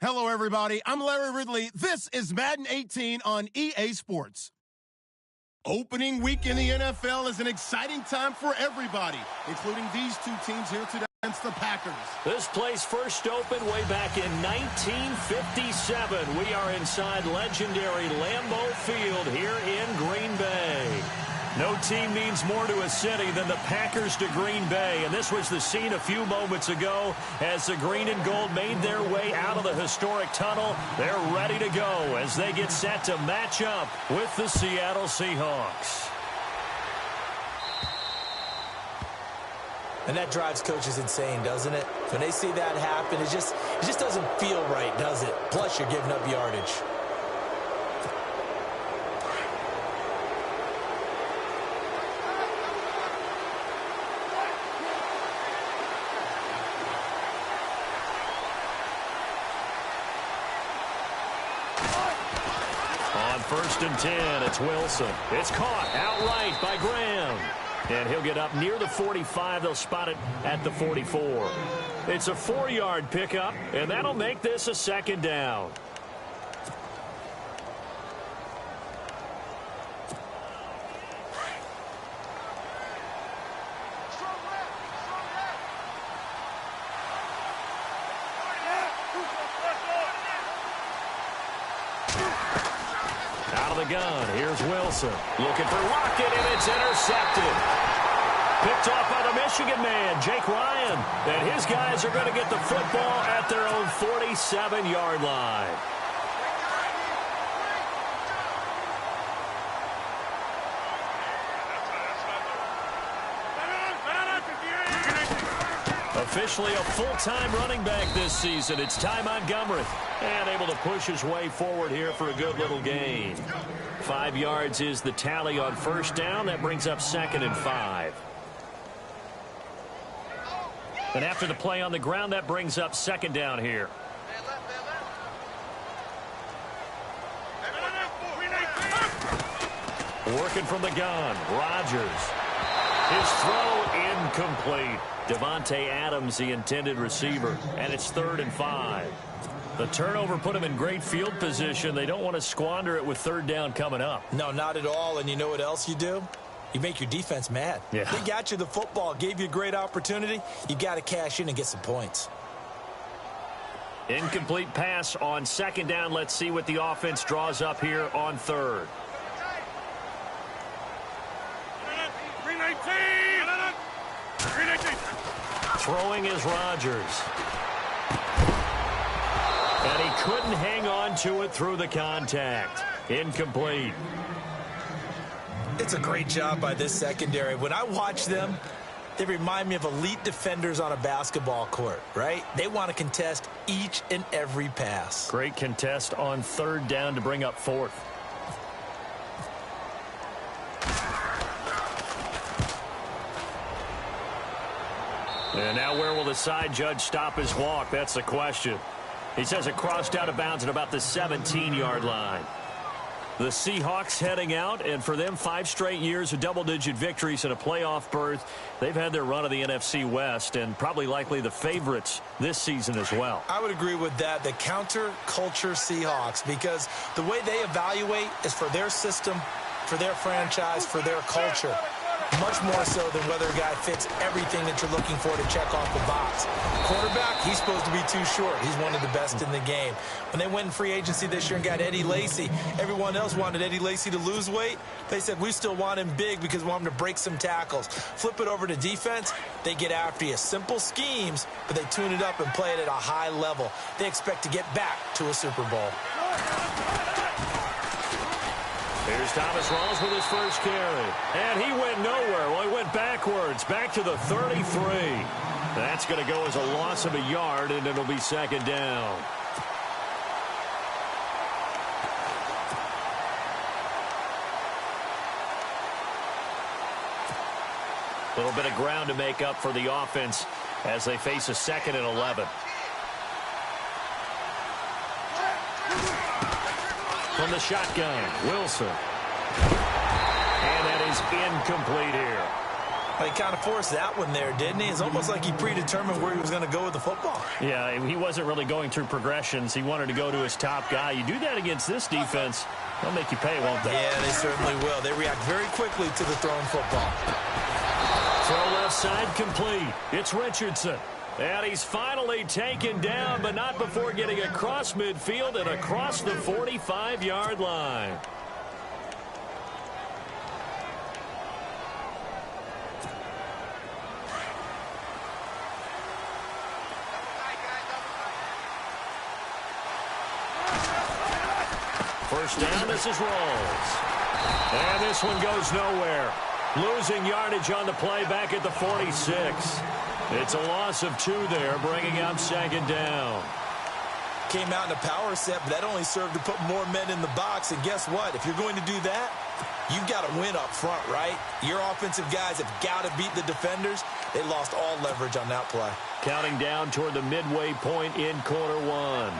Hello, everybody. I'm Larry Ridley. This is Madden 18 on EA Sports. Opening week in the NFL is an exciting time for everybody, including these two teams here today against the Packers. This place first opened way back in 1957. We are inside legendary Lambeau Field here in Green Bay. No team means more to a city than the Packers to Green Bay, and this was the scene a few moments ago as the green and gold made their way out of the historic tunnel. They're ready to go as they get set to match up with the Seattle Seahawks. And that drives coaches insane, doesn't it? When they see that happen, it just doesn't feel right, does it? Plus, you're giving up yardage. First and 10, it's Wilson. It's caught outright by Graham. And he'll get up near the 45. They'll spot it at the 44. It's a 4-yard pickup, and that'll make this a second down. Gun. Here's Wilson looking for Lockett, and it's intercepted. Picked off by the Michigan man, Jake Ryan. And his guys are going to get the football at their own 47-yard line. Officially a full-time running back this season. It's Ty Montgomery. And able to push his way forward here for a good little gain. 5 yards is the tally on first down. That brings up 2nd and 5. And after the play on the ground, that brings up 2nd down here. Working from the gun, Rodgers. His throw incomplete. Devontae Adams, the intended receiver, and it's 3rd and 5. The turnover put them in great field position. They don't want to squander it with 3rd down coming up. No, not at all. And you know what else you do? You make your defense mad. Yeah. They got you the football, gave you a great opportunity. You got to cash in and get some points. Incomplete pass on 2nd down. Let's see what the offense draws up here on 3rd. Throwing is Rodgers. And he couldn't hang on to it through the contact. Incomplete. It's a great job by this secondary. When I watch them, they remind me of elite defenders on a basketball court, right? They want to contest each and every pass. Great contest on 3rd down to bring up 4th. And now where will the side judge stop his walk? That's the question. He says it crossed out of bounds at about the 17-yard line. The Seahawks heading out, and for them, 5 straight years of double-digit victories and a playoff berth. They've had their run of the NFC West and probably likely the favorites this season as well. I would agree with that. The counter-culture Seahawks, because the way they evaluate is for their system, for their franchise, for their culture. Much more so than whether a guy fits everything that you're looking for to check off the box. Quarterback, he's supposed to be too short. He's one of the best in the game. When they went in free agency this year and got Eddie Lacy, everyone else wanted Eddie Lacy to lose weight. They said, we still want him big because we want him to break some tackles. Flip it over to defense, they get after you. Simple schemes, but they tune it up and play it at a high level. They expect to get back to a Super Bowl. Here's Thomas Rawls with his first carry. And he went nowhere. Well, he went backwards, back to the 33. That's going to go as a loss of a yard, and it'll be 2nd down. A little bit of ground to make up for the offense as they face a 2nd and 11. From the shotgun, Wilson. And that is incomplete here. He kind of forced that one there, didn't he? It's almost like he predetermined where he was going to go with the football. Yeah, he wasn't really going through progressions. He wanted to go to his top guy. You do that against this defense, they'll make you pay, won't they? Yeah, they certainly will. They react very quickly to the thrown football. Throw left side complete. It's Richardson. And he's finally taken down, but not before getting across midfield and across the 45-yard line. First down, this is Rolls. And this one goes nowhere. Losing yardage on the play back at the 46. It's a loss of 2 there, bringing up second down. Came out in a power set, but that only served to put more men in the box. And guess what? If you're going to do that, you've got to win up front, right? Your offensive guys have got to beat the defenders. They lost all leverage on that play. Counting down toward the midway point in quarter 1.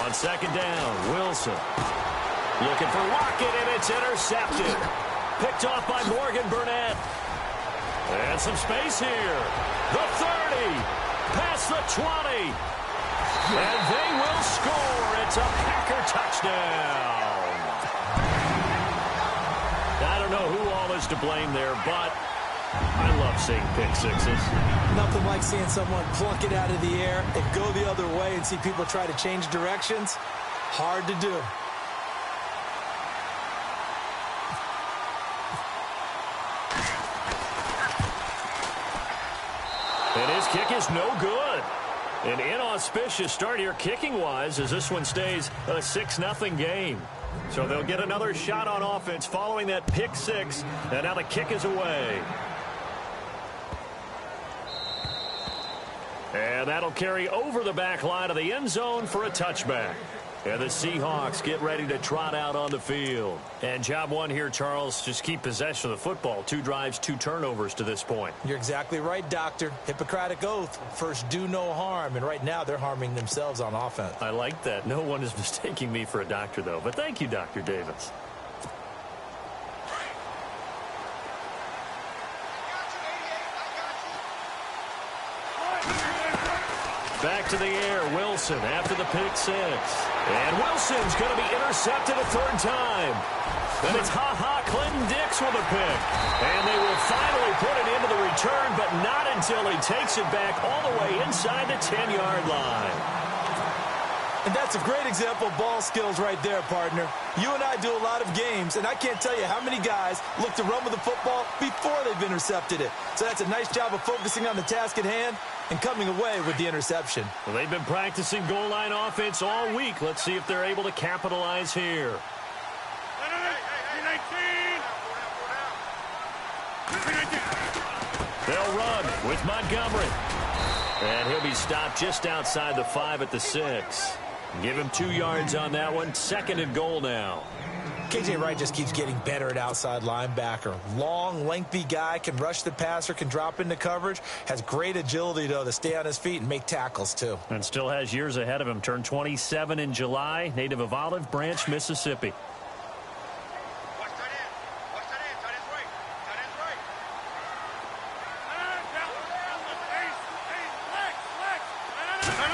On second down, Wilson. Looking for Lockett, and it's intercepted. Picked off by Morgan Burnett. And some space here. The 30. Past the 20. And they will score. It's a Packer touchdown. I don't know who all is to blame there, but I love seeing pick sixes. Nothing like seeing someone plunk it out of the air and go the other way and see people try to change directions. Hard to do. And his kick is no good. An inauspicious start here kicking-wise as this one stays a 6-0 game. So they'll get another shot on offense following that pick six, and now the kick is away. And that'll carry over the back line of the end zone for a touchback. And the Seahawks get ready to trot out on the field. And job one here, Charles, just keep possession of the football. 2 drives, 2 turnovers to this point. You're exactly right, Doctor. Hippocratic oath. First, do no harm. And right now, they're harming themselves on offense. I like that. No one is mistaking me for a doctor, though. But thank you, Dr. Davis. Back to the air, Wilson after the pick six. And Wilson's going to be intercepted a 3rd time. Then it's Clinton Dix with a pick. And they will finally put it into the return, but not until he takes it back all the way inside the 10-yard line. And that's a great example of ball skills right there, partner. You and I do a lot of games, and I can't tell you how many guys look to run with the football before they've intercepted it. So that's a nice job of focusing on the task at hand and coming away with the interception. Well, they've been practicing goal line offense all week. Let's see if they're able to capitalize here. They'll run with Montgomery. And he'll be stopped just outside the 5 at the 6. Give him 2 yards on that one. 2nd and goal now. KJ Wright just keeps getting better at outside linebacker. Long, lengthy guy, can rush the passer, can drop into coverage. Has great agility, though, to stay on his feet and make tackles, too. And still has years ahead of him. Turned 27 in July. Native of Olive Branch, Mississippi.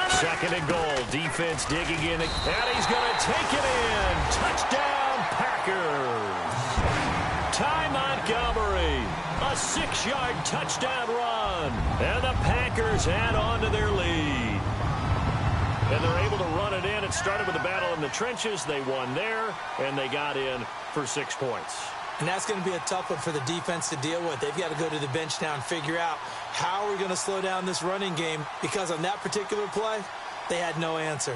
Second and goal. Defense digging in. And he's going to take it in. Touchdown, Packers. Ty Montgomery. A 6-yard touchdown run. And the Packers add on to their lead. And they're able to run it in. It started with a battle in the trenches. They won there, and they got in for 6 points. And that's going to be a tough one for the defense to deal with. They've got to go to the bench now and figure out how we're going to slow down this running game, because on that particular play, they had no answer.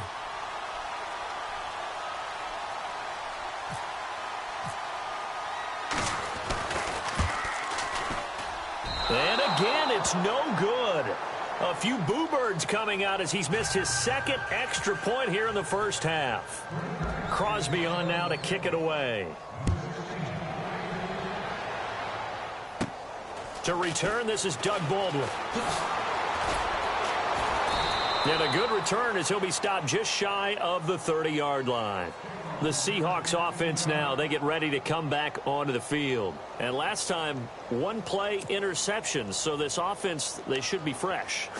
And again, it's no good. A few boo birds coming out as he's missed his 2nd extra point here in the first half. Crosby on now to kick it away. To return, this is Doug Baldwin. And a good return as he'll be stopped just shy of the 30-yard line. The Seahawks offense now, they get ready to come back onto the field. And last time, one play interceptions. So this offense, they should be fresh.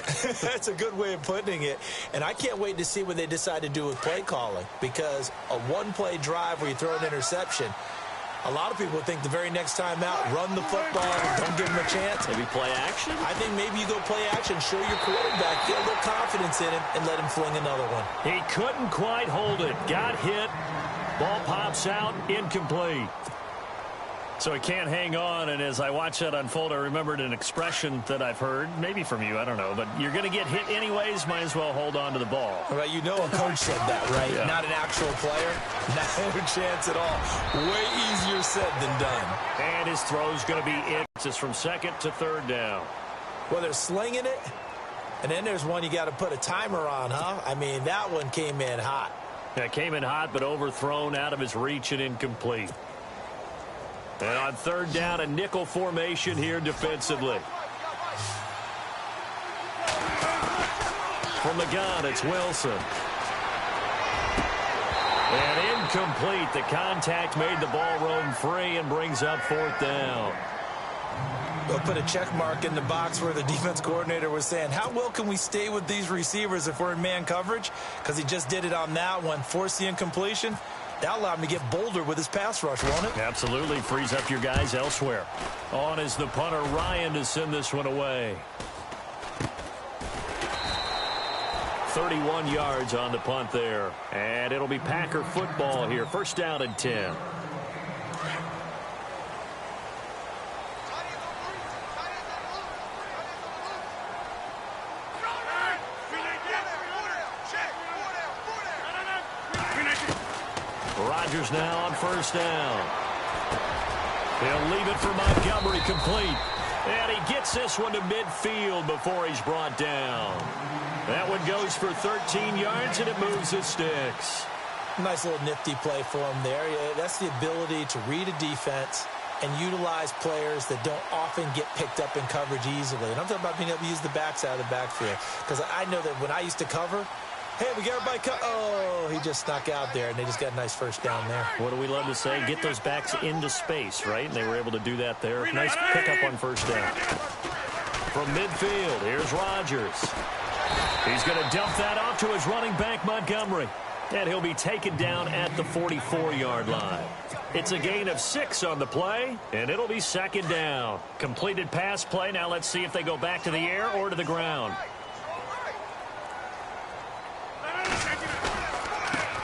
That's a good way of putting it. And I can't wait to see what they decide to do with play calling. Because a one-play drive where you throw an interception, a lot of people think the very next time out, run the football, don't give him a chance. Maybe play action? I think maybe you go play action, show your quarterback, get a little confidence in him, and let him fling another one. He couldn't quite hold it. Got hit. Ball pops out, incomplete. So he can't hang on, and as I watch that unfold, I remembered an expression that I've heard, maybe from you, I don't know, but you're going to get hit anyways, might as well hold on to the ball. Right, you know a coach said that, right? Yeah. Not an actual player. No chance at all. Way easier said than done. And his throw's going to be in. It's from second to third down. Well, they're slinging it, and then there's one you got to put a timer on, huh? I mean, that one came in hot. Yeah, came in hot, but overthrown, out of his reach and incomplete. And on third down, a nickel formation here defensively. From the gun, it's Wilson. And incomplete. The contact made the ball roam free and brings up fourth down. They'll put a check mark in the box where the defense coordinator was saying, how well can we stay with these receivers if we're in man coverage? Because he just did it on that one. Force the incompletion. That allowed him to get bolder with his pass rush, won't it? Absolutely. Frees up your guys elsewhere. On is the punter, Ryan, to send this one away. 31 yards on the punt there. And it'll be Packer football here. First down and 10. Rodgers now on first down. He'll leave it for Montgomery, complete. And he gets this one to midfield before he's brought down. That one goes for 13 yards, and it moves the sticks. Nice little nifty play for him there. That's the ability to read a defense and utilize players that don't often get picked up in coverage easily. And I'm talking about being able to use the backside of the backfield. Because I know that when I used to cover, hey, we got everybody cut. Oh, he just snuck out there, and they just got a nice first down there. What do we love to say? Get those backs into space, right? And they were able to do that there. Nice pickup on first down. From midfield, here's Rodgers. He's going to dump that off to his running back, Montgomery. And he'll be taken down at the 44-yard line. It's a gain of 6 on the play, and it'll be second down. Completed pass play. Now let's see if they go back to the air or to the ground.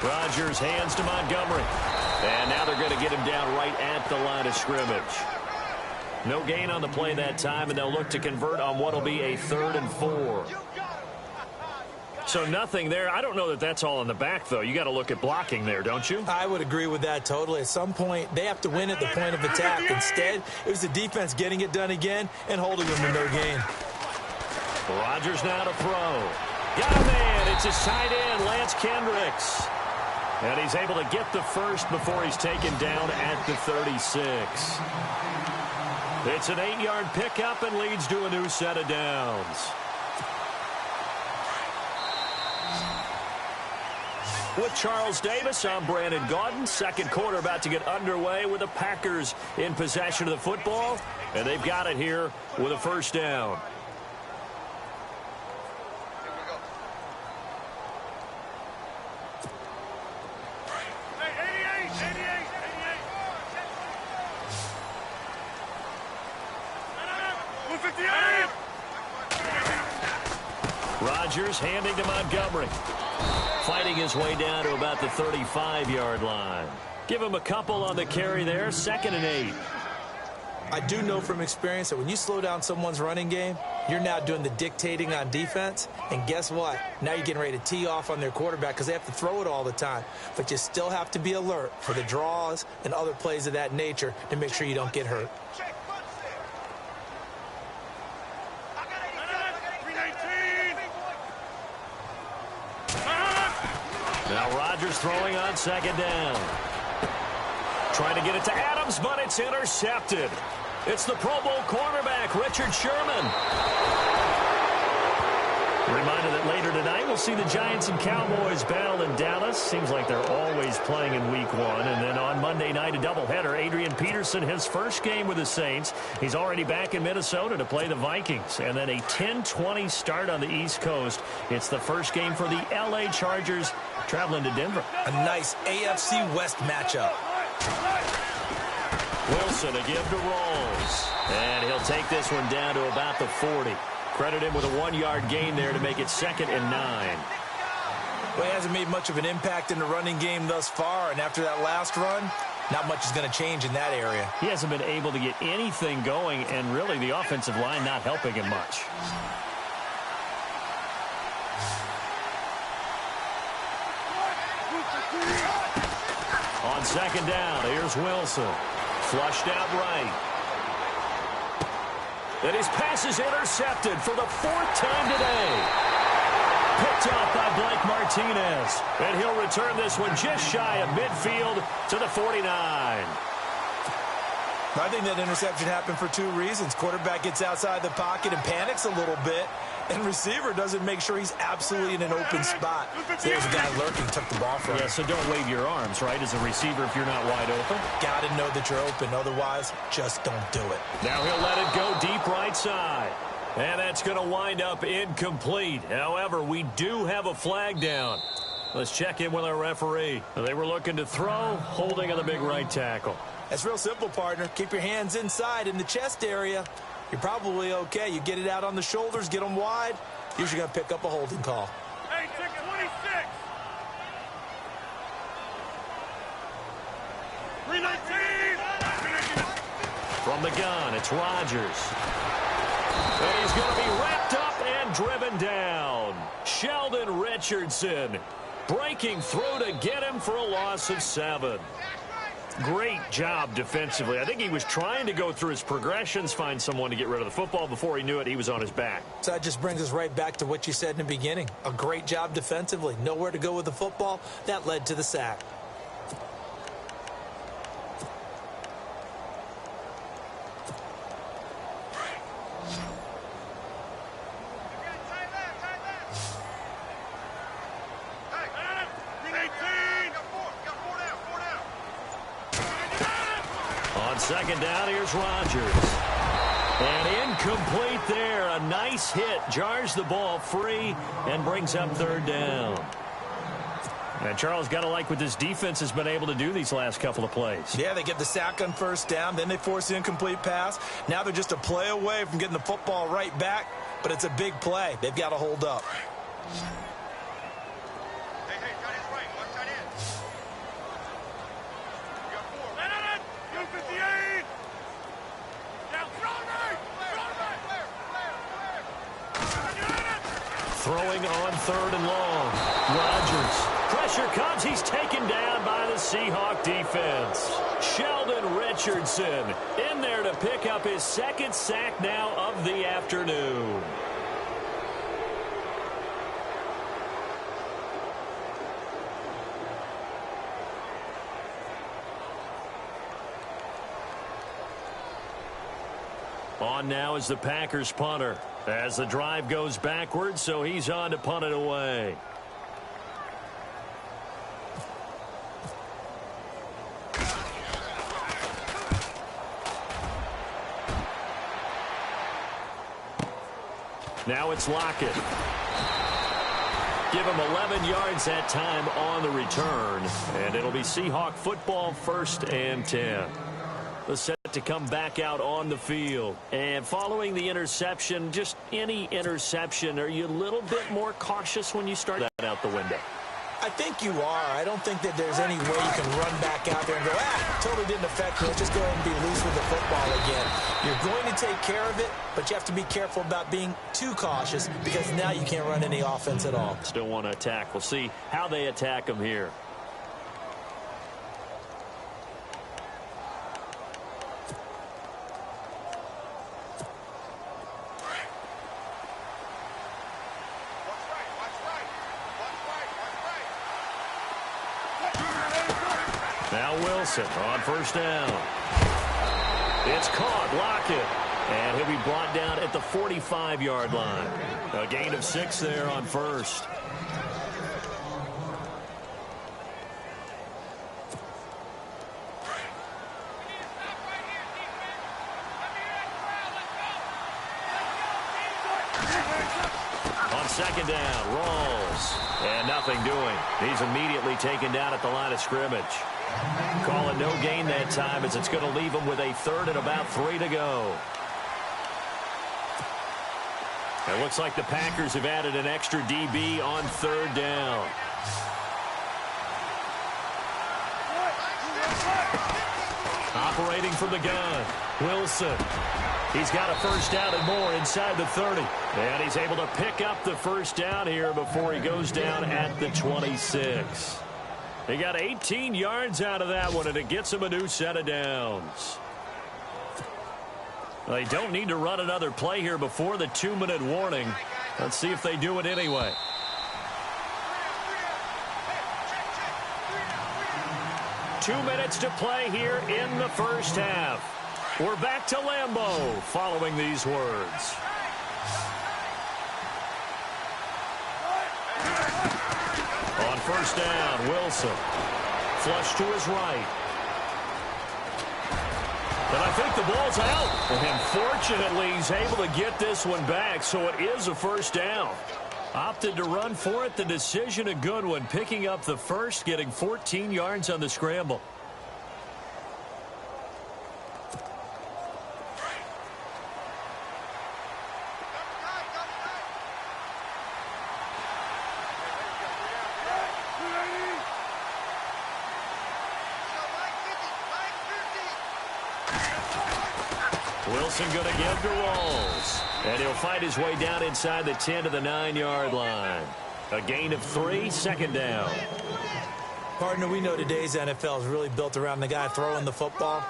Rodgers hands to Montgomery. And now they're going to get him down right at the line of scrimmage. No gain on the play that time, and they'll look to convert on what will be a 3rd and 4. So nothing there. I don't know that that's all in the back, though. You got to look at blocking there, don't you? I would agree with that totally. At some point, they have to win at the point of attack. Instead, it was the defense getting it done again and holding them to no gain. Rodgers now to throw. Got a man. It's his tight end, Lance Kendricks. And he's able to get the first before he's taken down at the 36. It's an 8-yard pickup and leads to a new set of downs. With Charles Davis, I'm Brandon Gaudin. Second quarter about to get underway with the Packers in possession of the football. And they've got it here with a first down. Rodgers handing to Montgomery. Fighting his way down to about the 35-yard line. Give him a couple on the carry there. 2nd and 8. I do know from experience that when you slow down someone's running game, you're now doing the dictating on defense. And guess what? Now you're getting ready to tee off on their quarterback because they have to throw it all the time. But you still have to be alert for the draws and other plays of that nature to make sure you don't get hurt. Now Rodgers throwing on 2nd down. Trying to get it to Adams, but it's intercepted. It's the Pro Bowl cornerback, Richard Sherman. Reminder that later tonight we'll see the Giants and Cowboys battle in Dallas. Seems like they're always playing in week 1. And then on Monday night, a doubleheader. Adrian Peterson, his first game with the Saints. He's already back in Minnesota to play the Vikings. And then a 10:20 start on the East Coast. It's the first game for the L.A. Chargers traveling to Denver. A nice AFC West matchup. Wilson, a give to Rolls. And he'll take this one down to about the 40. Credit him with a 1-yard gain there to make it 2nd and 9. Well, he hasn't made much of an impact in the running game thus far, and after that last run, not much is going to change in that area. He hasn't been able to get anything going, and really the offensive line not helping him much. On 2nd down, here's Wilson. Flushed out right. And his pass is intercepted for the 4th time today. Picked off by Blake Martinez. And he'll return this one just shy of midfield to the 49. I think that interception happened for 2 reasons. Quarterback gets outside the pocket and panics a little bit. And receiver doesn't make sure he's absolutely in an open spot. So there's a guy lurking, took the ball from him. Yeah, so don't wave your arms, right, as a receiver if you're not wide open. Got to know that you're open. Otherwise, just don't do it. Now he'll let it go deep right side. And that's going to wind up incomplete. However, we do have a flag down. Let's check in with our referee. They were looking to throw, holding on the big right tackle. That's real simple, partner. Keep your hands inside in the chest area. You're probably okay. You get it out on the shoulders, get them wide. Usually going to pick up a holding call. Hey, ticket 26. 319. From the gun, it's Rodgers. And he's going to be wrapped up and driven down. Sheldon Richardson breaking through to get him for a loss of 7. Great job defensively. I think he was trying to go through his progressions, find someone to get rid of the football. Before he knew it, he was on his back. So that just brings us right back to what you said in the beginning. A great job defensively. Nowhere to go with the football. That led to the sack. On 2nd down, here's Rodgers. And incomplete there. A nice hit. Jars the ball free and brings up 3rd down. And Charles, got to like what this defense has been able to do these last couple of plays. Yeah, they get the sack on 1st down. Then they force the incomplete pass. Now they're just a play away from getting the football right back. But it's a big play. They've got to hold up. Throwing on 3rd and long. Rodgers. Pressure comes. He's taken down by the Seahawk defense. Sheldon Richardson in there to pick up his 2nd sack now of the afternoon. On now is the Packers punter. As the drive goes backwards, so he's on to punt it away. Now it's Lockett. Give him 11 yards that time on the return. And it'll be Seahawk football, 1st and 10. The set to come back out on the field. And following the interception, just any interception, are you a little bit more cautious when you start that out the window? I think you are. I don't think that there's any way you can run back out there and go, totally didn't affect me. Let's just go ahead and be loose with the football again. You're going to take care of it, but you have to be careful about being too cautious because now you can't run any offense at all. Still want to attack. We'll see how they attack them here. Now Wilson on 1st down. It's caught. Lockett. And he'll be brought down at the 45-yard line. A gain of 6 there on first. On second down, rolls. And nothing doing. He's immediately taken down at the line of scrimmage. Call it no gain that time as it's going to leave him with a third and about 3 to go. It looks like the Packers have added an extra DB on third down. Operating from the gun, Wilson. He's got a first down and more inside the 30. And he's able to pick up the first down here before he goes down at the 26. He got 18 yards out of that one, and it gets him a new set of downs. They don't need to run another play here before the 2-minute warning. Let's see if they do it anyway. Two minutes to play here in the first half. We're back to Lambeau following these words. On first down, Wilson. Flush to his right. And I think the ball's out. And fortunately, he's able to get this one back, so it is a first down. Opted to run for it. The decision a good one. Picking up the first, getting 14 yards on the scramble. Wilson going to give to Rolls. And he'll fight his way down inside the 10 to the 9-yard line. A gain of 3, second down. Partner, we know today's NFL is really built around the guy throwing the football.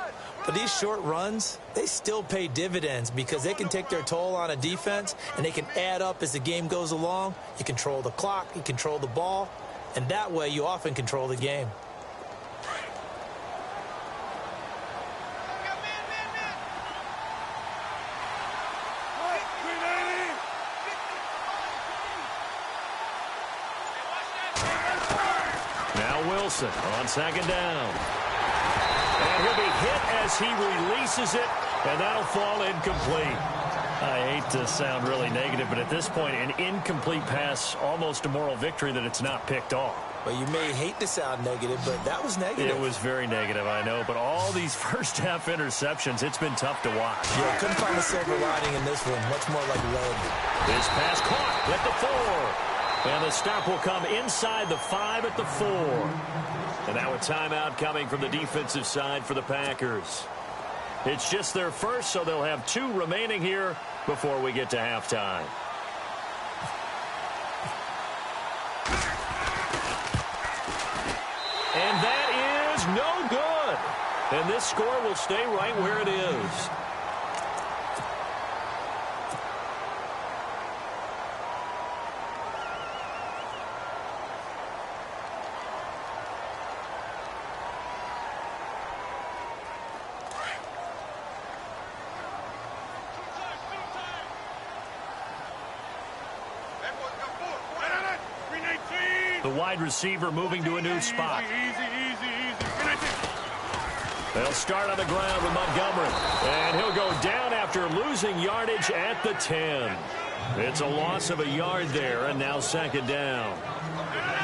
But these short runs, they still pay dividends because they can take their toll on a defense and they can add up as the game goes along. You control the clock, you control the ball, and that way you often control the game. Wilson on second down. And he'll be hit as he releases it, and that'll fall incomplete. I hate to sound really negative, but at this point, an incomplete pass, almost a moral victory that it's not picked off. Well, you may hate to sound negative, but that was negative. It was very negative, I know, but all these first-half interceptions, it's been tough to watch. Yeah, couldn't find a silver lining in this one. Much more like lead. This pass caught at the 4. And the stop will come inside the 5 at the 4. And now a timeout coming from the defensive side for the Packers. It's just their first, so they'll have 2 remaining here before we get to halftime. And that is no good. And this score will stay right where it is. The wide receiver moving to a new spot. They'll start on the ground with Montgomery. And he'll go down after losing yardage at the 10. It's a loss of a yard there, and now second down.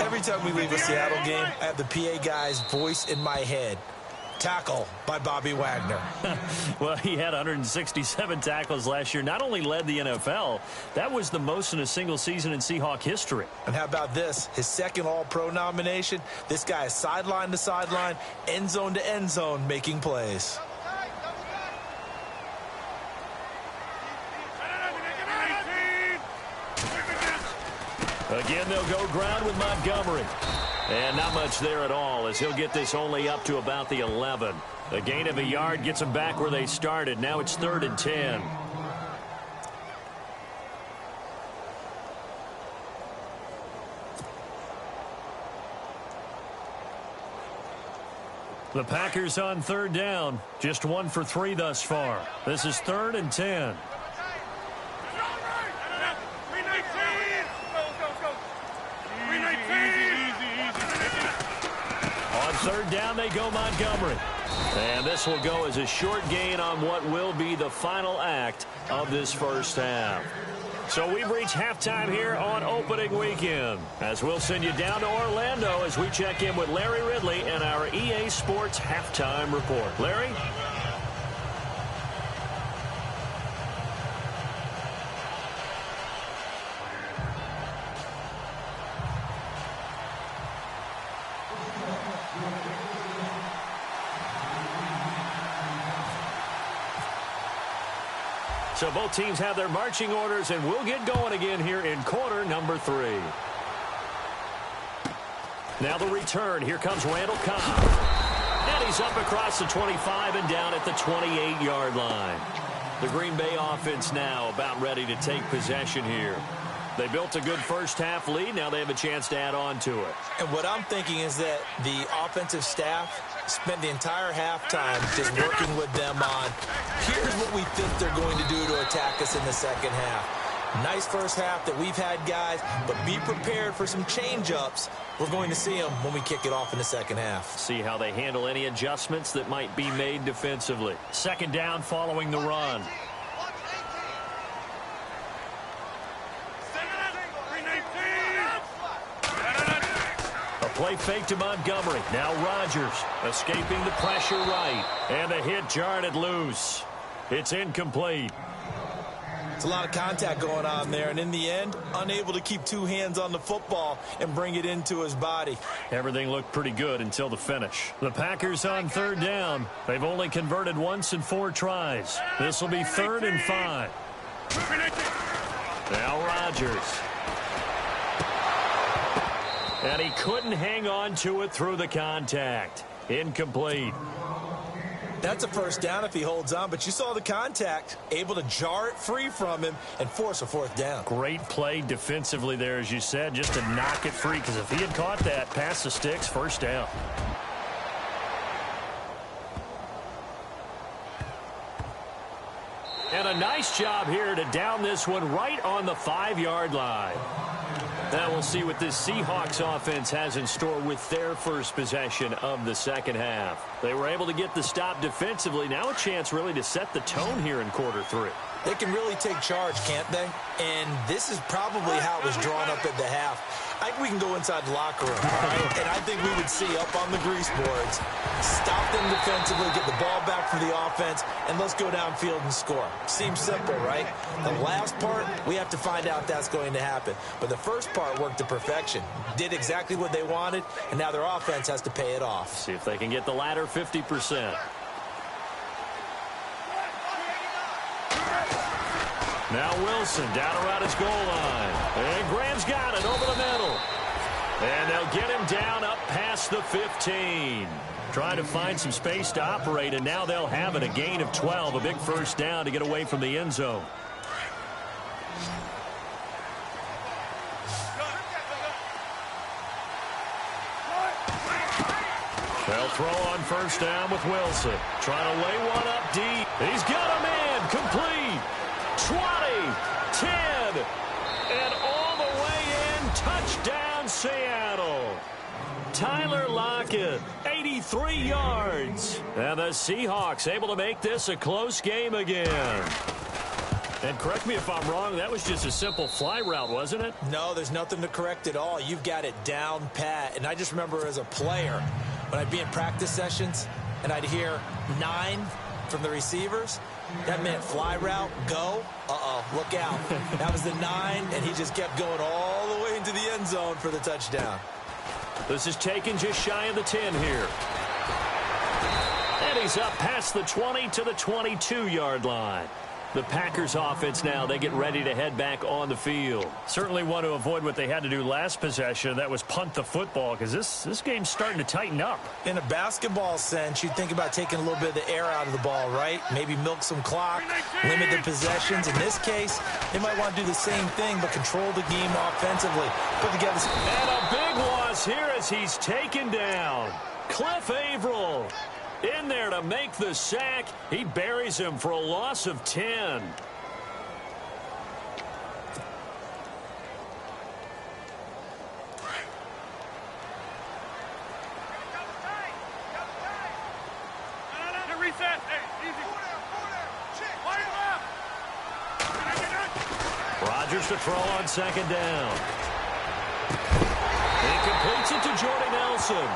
Every time we leave a Seattle game, I have the PA guy's voice in my head. Tackle by Bobby Wagner. Well, he had 167 tackles last year. Not only led the NFL, that was the most in a single season in Seahawk history. And how about this? His second All-Pro nomination. This guy is sideline to sideline, end zone to end zone, making plays. Again, they'll go ground with Montgomery. And not much there at all as he'll get this only up to about the 11. A gain of a yard gets them back where they started. Now it's 3rd and 10. The Packers on third down. Just 1 for 3 thus far. This is 3rd and 10. On third down, they go Montgomery. And this will go as a short gain on what will be the final act of this first half. So we've reached halftime here on opening weekend, as we'll send you down to Orlando as we check in with Larry Ridley and our EA Sports halftime report. Larry? So both teams have their marching orders, and we'll get going again here in quarter number 3. Now the return. Here comes Randall Cobb. And he's up across the 25 and down at the 28-yard line. The Green Bay offense now about ready to take possession here. They built a good first half lead. Now they have a chance to add on to it. And what I'm thinking is that the offensive staff spent the entire halftime just working with them on, here's what we think they're going to do to attack us in the second half. Nice first half that we've had, guys, but be prepared for some change-ups. We're going to see them when we kick it off in the second half. See how they handle any adjustments that might be made defensively. Second down following the run. Play fake to Montgomery. Now Rodgers escaping the pressure right. And the hit jarred it loose. It's incomplete. It's a lot of contact going on there, and in the end, unable to keep 2 hands on the football and bring it into his body. Everything looked pretty good until the finish. The Packers on third down. They've only converted once in 4 tries. This will be 3rd and 5. Now Rodgers. And he couldn't hang on to it through the contact. Incomplete. That's a first down if he holds on, but you saw the contact, able to jar it free from him and force a 4th down. Great play defensively there, as you said, just to knock it free, because if he had caught that, past the sticks, first down. And a nice job here to down this one right on the 5-yard line. Now we'll see what this Seahawks offense has in store with their first possession of the second half. They were able to get the stop defensively. Now a chance really to set the tone here in quarter 3. They can really take charge, can't they? And this is probably how it was drawn up at the half. I think we can go inside the locker room, all right? And I think we would see up on the grease boards, stop them defensively, get the ball back for the offense, and let's go downfield and score. Seems simple, right? The last part, we have to find out if that's going to happen. But the first part worked to perfection. Did exactly what they wanted, and now their offense has to pay it off. See if they can get the latter 50%. Now Wilson down around his goal line. And Graham's got it over the middle. And they'll get him down up past the 15. Trying to find some space to operate, and now they'll have it. A gain of 12, a big first down to get away from the end zone. They'll throw on first down with Wilson. Trying to lay one up deep. He's got a man. Complete. 20, 10, and all the way in. Touchdown, Seattle. Tyler Lockett, 83 yards. And the Seahawks able to make this a close game again. And correct me if I'm wrong, that was just a simple fly route, wasn't it? No, there's nothing to correct at all. You've got it down pat. And I just remember as a player, when I'd be in practice sessions and I'd hear 9 from the receivers, that meant fly route, go. Look out. That was the 9, and he just kept going all the way into the end zone for the touchdown. This is taken just shy of the 10 here. And he's up past the 20 to the 22-yard line. The Packers offense now, they get ready to head back on the field. Certainly want to avoid what they had to do last possession. That was punt the football, because this game's starting to tighten up. In a basketball sense, you'd think about taking a little bit of the air out of the ball, right? Maybe milk some clock, limit the possessions. In this case, they might want to do the same thing, but control the game offensively. Put together. And a big one loss here as he's taken down. Cliff Averill in there to make the sack. He buries him for a loss of 10. Rodgers to throw on second down. He completes it to Jordy Nelson.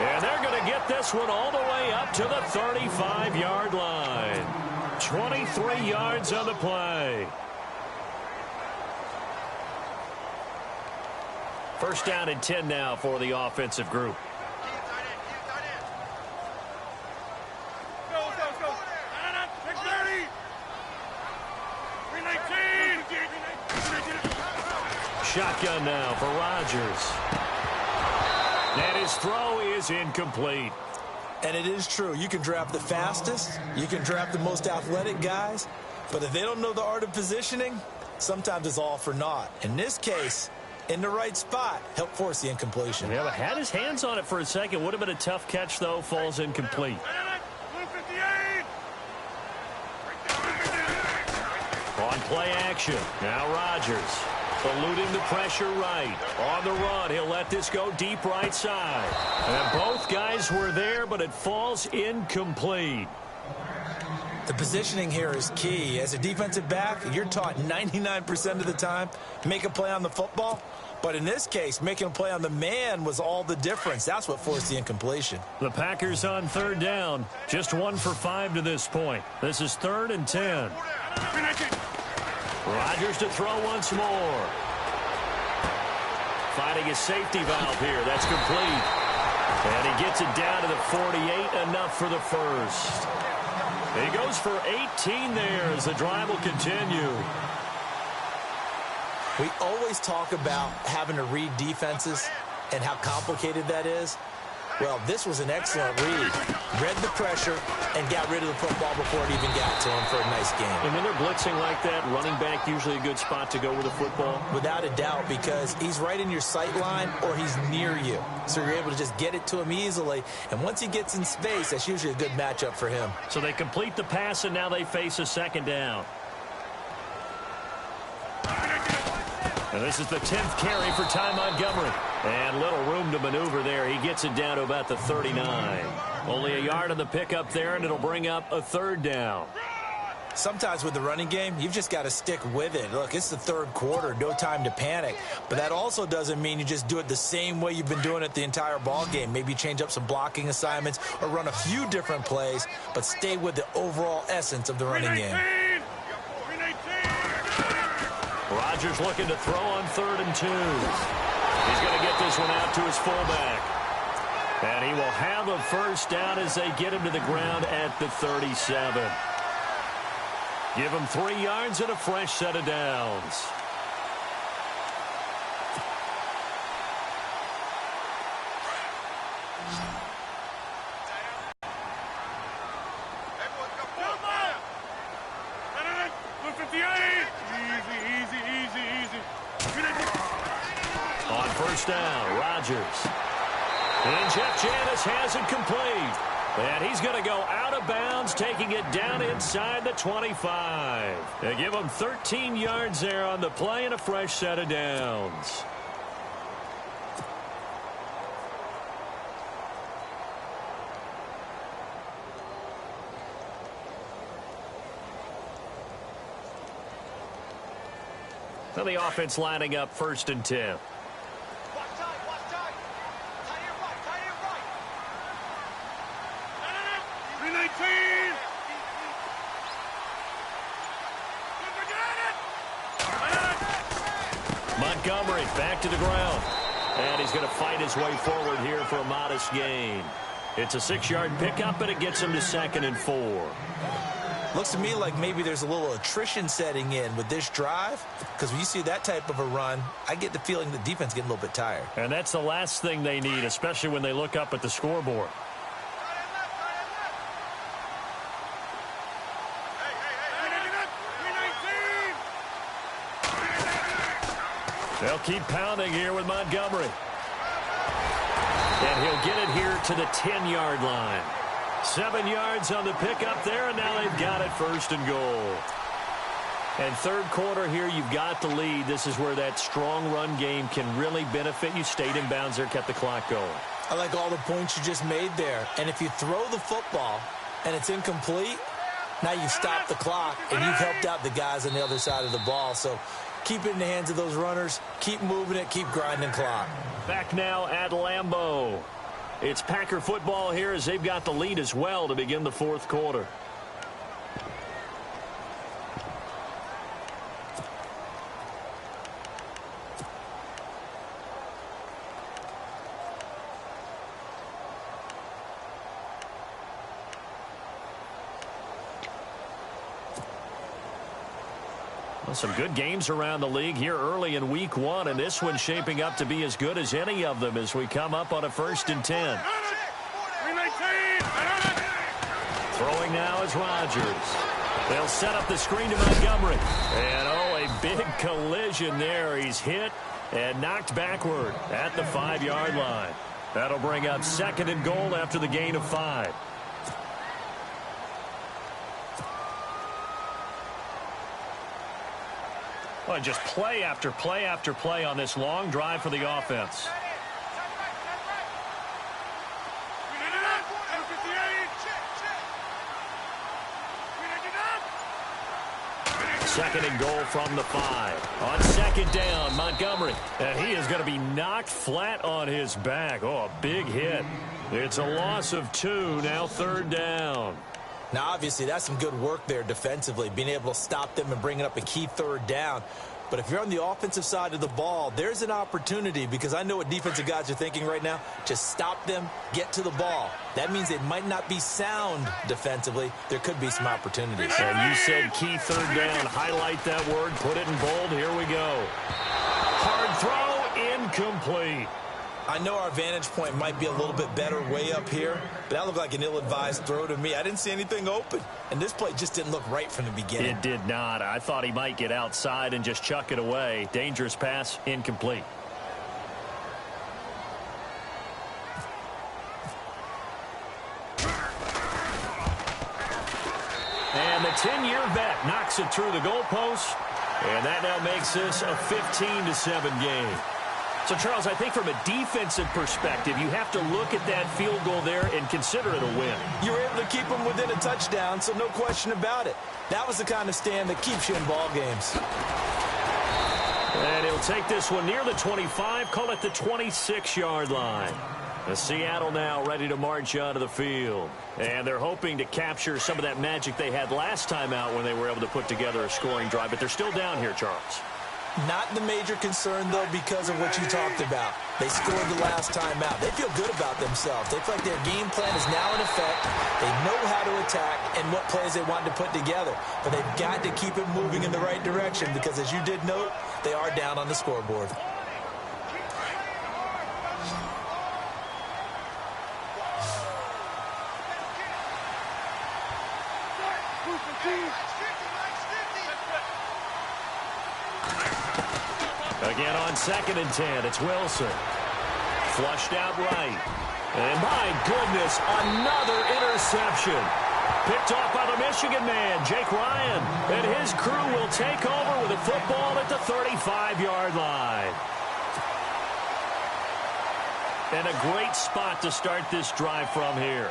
And they're going to get this one all the way up to the 35-yard line. 23 yards on the play. First down and 10 now for the offensive group. Shotgun now for Rodgers. And his throw is incomplete. And it is true. You can draft the fastest. You can draft the most athletic guys. But if they don't know the art of positioning, sometimes it's all for naught. In this case, in the right spot, help force the incompletion. Yeah, but had his hands on it for a second. Would have been a tough catch, though. Falls incomplete. On play action. Now Rodgers. Eluding the pressure right. On the run, he'll let this go deep right side. And both guys were there, but it falls incomplete. The positioning here is key. As a defensive back, you're taught 99% of the time, make a play on the football. But in this case, making a play on the man was all the difference. That's what forced the incompletion. The Packers on third down. Just 1 for 5 to this point. This is 3rd and 10. Rodgers to throw once more. Finding his safety valve here. That's complete. And he gets it down to the 48. Enough for the first. He goes for 18 there as the drive will continue. We always talk about having to read defenses and how complicated that is. Well, this was an excellent read. Read the pressure and got rid of the football before it even got to him for a nice game. And when they're blitzing like that, running back usually a good spot to go with the football? Without a doubt, because he's right in your sight line or he's near you. So you're able to just get it to him easily. And once he gets in space, that's usually a good matchup for him. So they complete the pass, and now they face a second down. And this is the 10th carry for Ty Montgomery. And little room to maneuver there. He gets it down to about the 39. Only a yard on the pickup there, and it'll bring up a 3rd down. Sometimes with the running game, you've just got to stick with it. Look, it's the 3rd quarter, no time to panic. But that also doesn't mean you just do it the same way you've been doing it the entire ball game. Maybe change up some blocking assignments or run a few different plays, but stay with the overall essence of the running game. Rodgers looking to throw on 3rd and 2. He's going to get this one out to his fullback. And he will have a first down as they get him to the ground at the 37. Give him 3 yards and a fresh set of downs. On first down, Rodgers. And Jeff Janis has it complete. And he's going to go out of bounds, taking it down inside the 25. They give him 13 yards there on the play and a fresh set of downs. So the offense lining up 1st and 10. Montgomery back to the ground. And he's going to fight his way forward here for a modest gain. It's a 6-yard pickup, and it gets him to 2nd and 4. Looks to me like maybe there's a little attrition setting in with this drive, because when you see that type of a run, I get the feeling the defense getting a little bit tired. And that's the last thing they need, especially when they look up at the scoreboard. They'll keep pounding here with Montgomery. And he'll get it here to the 10-yard line. 7 yards on the pickup there, and now they've got it 1st and goal. And third quarter here, you've got the lead. This is where that strong run game can really benefit you. Stayed in bounds there, kept the clock going. I like all the points you just made there. And if you throw the football and it's incomplete, now you've stopped the clock and you've helped out the guys on the other side of the ball. So keep it in the hands of those runners. Keep moving it. Keep grinding clock. Back now at Lambeau. It's Packer football here as they've got the lead as well to begin the fourth quarter. Some good games around the league here early in week 1, and this one's shaping up to be as good as any of them as we come up on a 1st and 10. Throwing now is Rodgers. They'll set up the screen to Montgomery. And, oh, a big collision there. He's hit and knocked backward at the 5-yard line. That'll bring up 2nd and goal after the gain of 5. Well, just play after play after play on this long drive for the offense. Second and goal from the 5. On 2nd down, Montgomery. And he is going to be knocked flat on his back. Oh, a big hit. It's a loss of 2, now 3rd down. Now, obviously, that's some good work there defensively, being able to stop them and bringing up a key 3rd down. But if you're on the offensive side of the ball, there's an opportunity, because I know what defensive guys are thinking right now. Just stop them, get to the ball. That means it might not be sound defensively. There could be some opportunities. And you said key 3rd down. Highlight that word. Put it in bold. Here we go. Hard throw, incomplete. I know our vantage point might be a little bit better way up here, but that looked like an ill-advised throw to me. I didn't see anything open, and this play just didn't look right from the beginning. It did not. I thought he might get outside and just chuck it away. Dangerous pass, incomplete. And the 10-year vet knocks it through the goalpost, and that now makes this a 15-7 game. So, Charles, I think from a defensive perspective, you have to look at that field goal there and consider it a win. You were able to keep them within a touchdown, so no question about it. That was the kind of stand that keeps you in ball games. And he'll take this one near the 25, call it the 26-yard line. The Seattle now ready to march onto the field. And they're hoping to capture some of that magic they had last time out when they were able to put together a scoring drive. But they're still down here, Charles. Not the major concern, though, because of what you talked about. They scored the last time out. They feel good about themselves. They feel like their game plan is now in effect. They know how to attack and what plays they want to put together. But they've got to keep it moving in the right direction because, as you did note, they are down on the scoreboard. Again on 2nd and 10, it's Wilson. Flushed out right. And my goodness, another interception. Picked off by the Michigan man, Jake Ryan. And his crew will take over with a football at the 35-yard line. And a great spot to start this drive from here.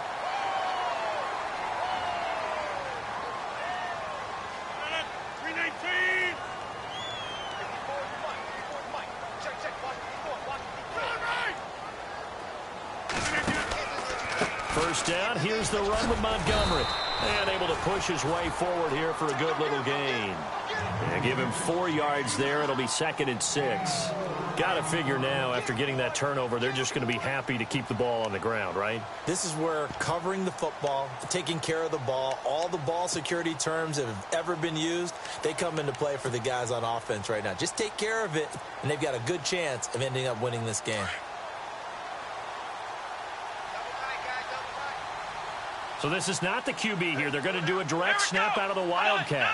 First down, here's the run with Montgomery. And able to push his way forward here for a good little gain. And give him 4 yards there. It'll be 2nd and 6. Got to figure now, after getting that turnover, they're just going to be happy to keep the ball on the ground, right? This is where covering the football, taking care of the ball, all the ball security terms that have ever been used, they come into play for the guys on offense right now. Just take care of it, and they've got a good chance of ending up winning this game. So this is not the QB here. They're going to do a direct snap out of the Wildcat.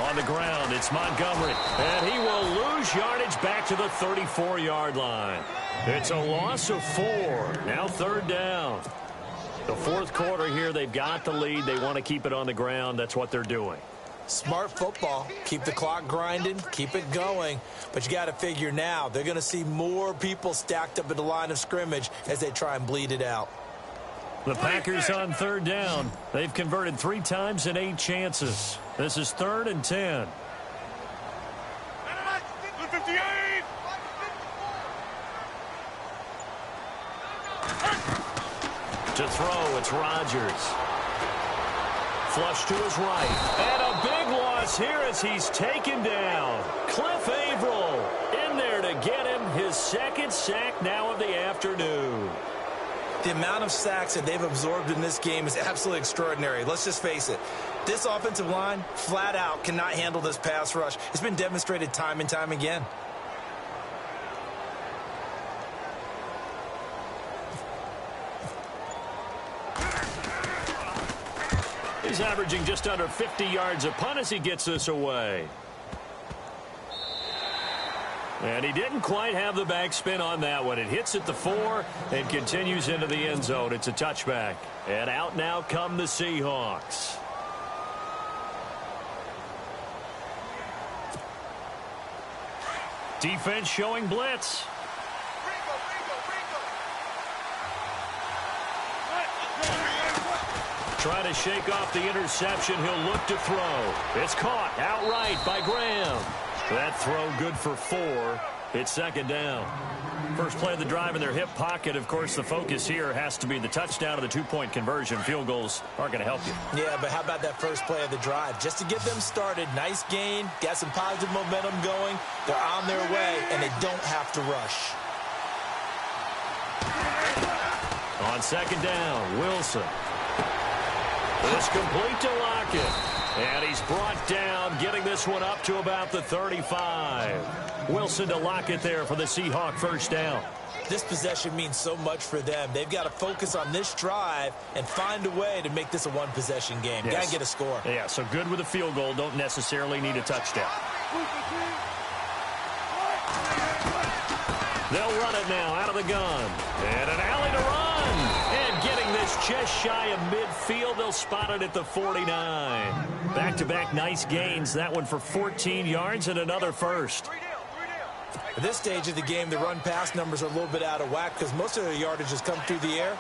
On the ground, it's Montgomery, and he will lose yardage back to the 34-yard line. It's a loss of 4. Now 3rd down. The 4th quarter here, they've got the lead. They want to keep it on the ground. That's what they're doing. Smart football. Keep the clock grinding. Keep it going. But you got to figure now, they're going to see more people stacked up at the line of scrimmage as they try and bleed it out. The Packers on 3rd down. They've converted 3 times in 8 chances. This is 3rd and 10. To throw, it's Rodgers. Flush to his right. And a big loss here as he's taken down. Cliff Averill in there to get him his 2nd sack now of the afternoon. The amount of sacks that they've absorbed in this game is absolutely extraordinary. Let's just face it. This offensive line, flat out, cannot handle this pass rush. It's been demonstrated time and time again. He's averaging just under 50 yards a punt as he gets this away. And he didn't quite have the backspin on that one. It hits at the 4 and continues into the end zone. It's a touchback. And out now come the Seahawks. Defense showing blitz. Trying to shake off the interception. He'll look to throw. It's caught outright by Graham. That throw good for 4. It's 2nd down. First play of the drive in their hip pocket. Of course, the focus here has to be the touchdown of the 2-point conversion. Field goals aren't going to help you. Yeah, but how about that first play of the drive? Just to get them started, nice gain, got some positive momentum going. They're on their way, and they don't have to rush. On 2nd down, Wilson. It's complete to Lockett. And he's brought down, getting this one up to about the 35. Wilson to Lockett there for the Seahawk first down. This possession means so much for them. They've got to focus on this drive and find a way to make this a one-possession game. Yes. Got to get a score. Yeah, so good with a field goal. Don't necessarily need a touchdown. They'll run it now out of the gun. And an alley to run. And getting this just shy of midfield. They'll spot it at the 49. Back-to-back nice gains. That one for 14 yards and another first. At this stage of the game, the run-pass numbers are a little bit out of whack because most of their yardage has come through the air.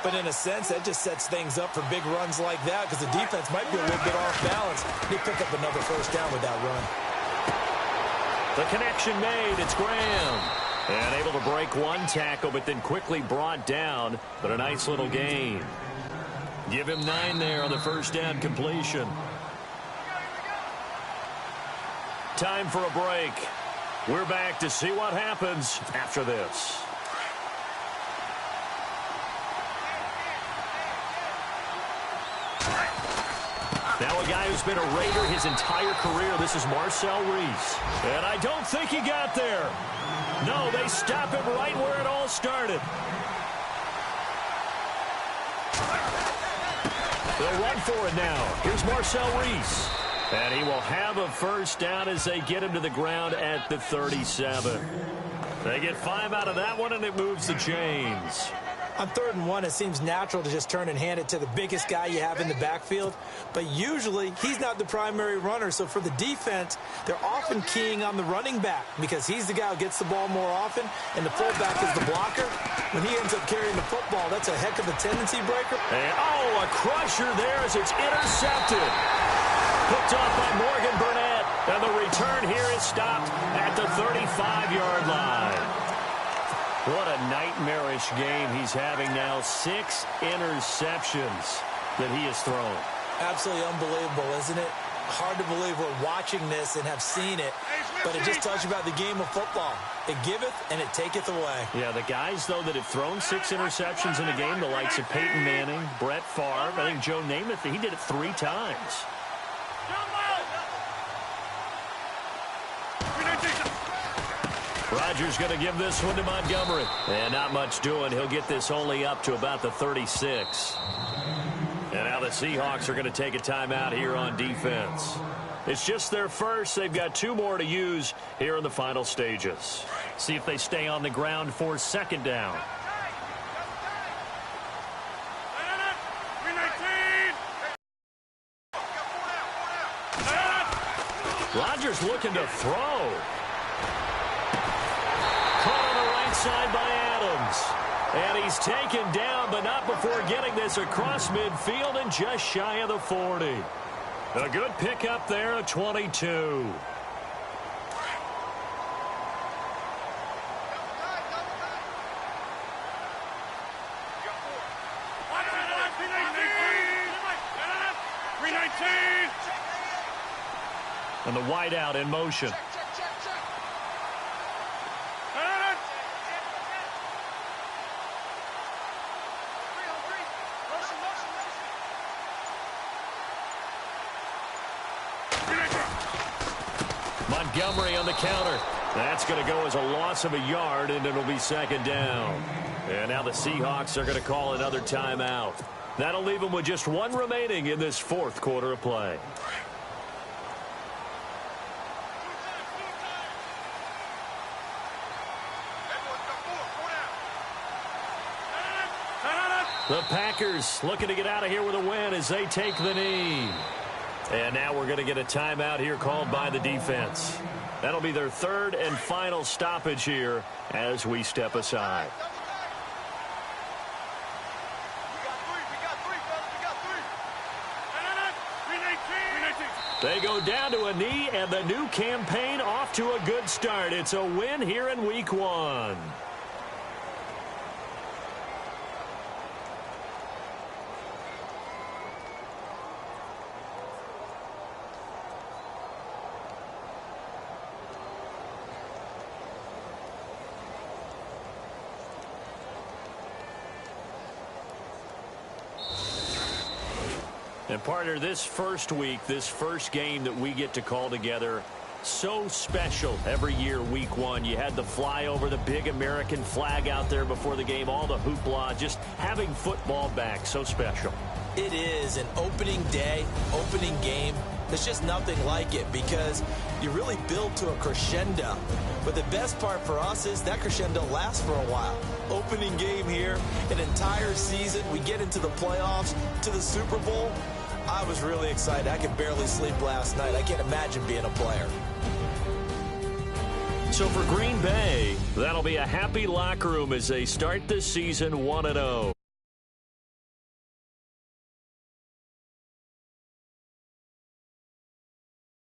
But in a sense, that just sets things up for big runs like that because the defense might be a little bit off balance. They pick up another first down with that run. The connection made. It's Graham. And able to break one tackle, but then quickly brought down. But a nice little gain. Give him 9 there on the first down completion. Time for a break. We're back to see what happens after this. Now a guy who's been a Raider his entire career. This is Marcel Reese. And I don't think he got there. No, they stop him right where it all started. They'll run for it now. Here's Marcel Reese. And he will have a first down as they get him to the ground at the 37. They get 5 out of that one, and it moves the chains. On 3rd and 1, it seems natural to just turn and hand it to the biggest guy you have in the backfield. But usually, he's not the primary runner. So for the defense, they're often keying on the running back because he's the guy who gets the ball more often, and the fullback is the blocker. When he ends up carrying the football, that's a heck of a tendency breaker. And, oh, a crusher there as it's intercepted. Picked off by Morgan Burnett. And the return here is stopped at the 35-yard line. What a nightmarish game he's having now. 6 interceptions that he has thrown. Absolutely unbelievable, isn't it? Hard to believe we're watching this and have seen it, but it just tells you about the game of football. It giveth and it taketh away. Yeah, the guys, though, that have thrown 6 interceptions in a game, the likes of Peyton Manning, Brett Favre, I think Joe Namath, he did it 3 times. Rodgers going to give this one to Montgomery. And not much doing. He'll get this only up to about the 36. And now the Seahawks are going to take a timeout here on defense. It's just their first. They've got 2 more to use here in the final stages. See if they stay on the ground for second down. Rodgers looking to throw. Caught on the right side by Adams. And he's taken down, but not before getting this across midfield and just shy of the 40. A good pickup there at 22. And the wideout in motion. Montgomery on the counter. That's going to go as a loss of a yard, and it'll be second down. And now the Seahawks are going to call another timeout. That'll leave them with just 1 remaining in this 4th quarter of play. The Packers looking to get out of here with a win as they take the knee. And now we're going to get a timeout here called by the defense. That'll be their 3rd and final stoppage here as we step aside. They go down to a knee, and the new campaign off to a good start. It's a win here in Week 1. And partner, this first week, this first game that we get to call together, so special every year, Week 1. You had the flyover, the big American flag out there before the game, all the hoopla, just having football back, so special. It is an opening day, opening game. There's just nothing like it because you really build to a crescendo. But the best part for us is that crescendo lasts for a while. Opening game here, an entire season. We get into the playoffs, to the Super Bowl. I was really excited. I could barely sleep last night. I can't imagine being a player. So for Green Bay, that'll be a happy locker room as they start this season 1-0.